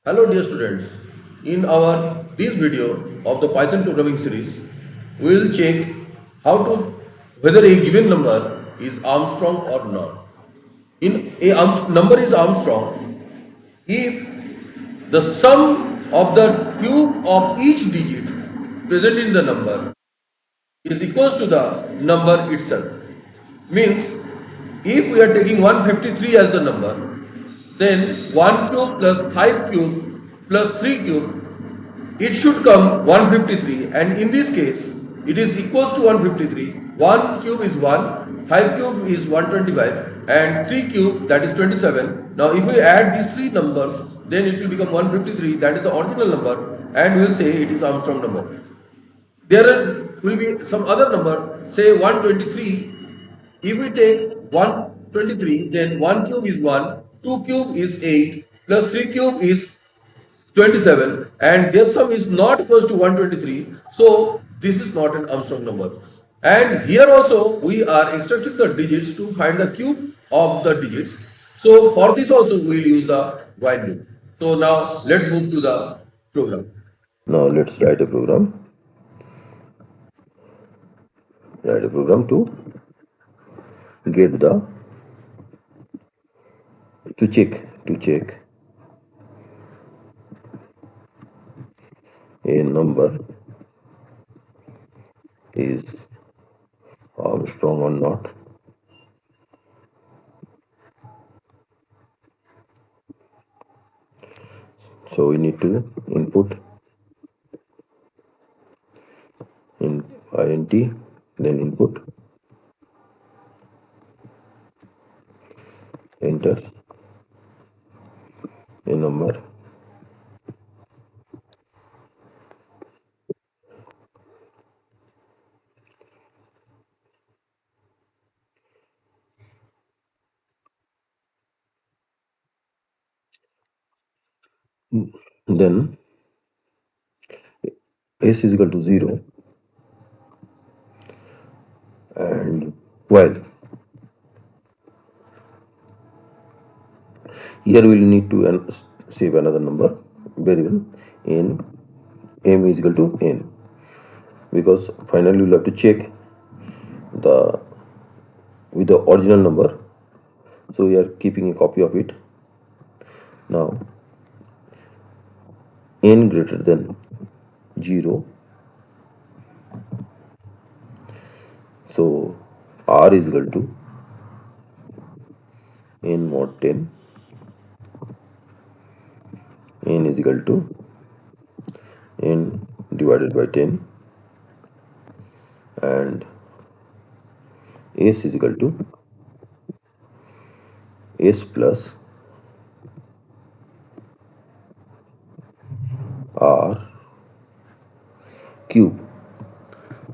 Hello dear students, in our this video of the Python programming series, we will check how to whether a given number is Armstrong or not. In number is Armstrong if the sum of the cube of each digit present in the number is equals to the number itself. Means if we are taking 153 as the number, then 1 cube plus 5 cube plus 3 cube, it should come 153, and in this case it is equals to 153. 1 cube is 1, 5 cube is 125, and 3 cube, that is 27. Now if we add these three numbers, then it will become 153, that is the original number, and we will say it is Armstrong number. Will be some other number, say 123. If we take 123, then 1 cube is 1, 2 cube is 8, plus 3 cube is 27, and their sum is not equals to 123. So this is not an Armstrong number. And here also we are extracting the digits to find the cube of the digits. So for this also we will use the while loop. So now let's move to the program. Now let's write a program. Write a program to get the to check a number is Armstrong or not. So we need to input in int, then input, enter a number. Then s is equal to 0, and while here we will need to save another number variable in m is equal to n, because finally we will have to check the with the original number, so we are keeping a copy of it. Now n greater than 0, so r is equal to n mod 10, n is equal to n divided by 10, and s is equal to s plus r cube.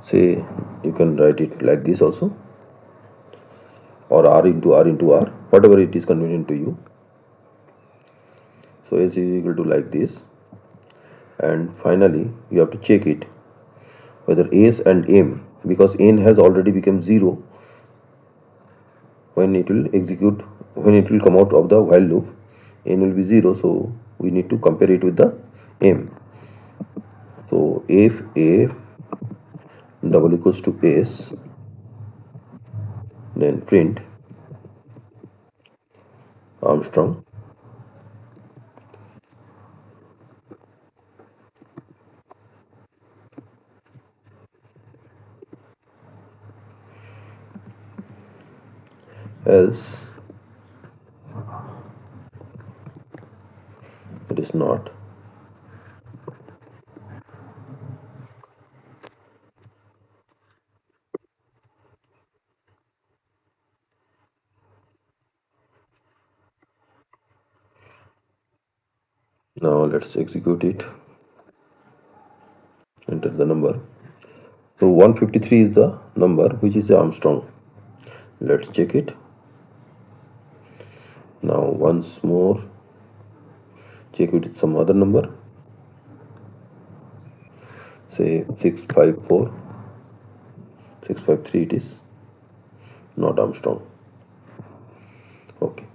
Say you can write it like this also, or r into r into r, whatever it is convenient to you. So s is equal to like this, and finally you have to check it whether s and m, because n has already become 0 when it will execute, when it will come out of the while loop, n will be 0, so we need to compare it with the m. So if a double equals to s, then print Armstrong else it is not. Now let's execute it. Enter the number. So 153 is the number which is Armstrong. Let's check it. Now once more check it with some other number, say 654, 653, it is not Armstrong. Okay.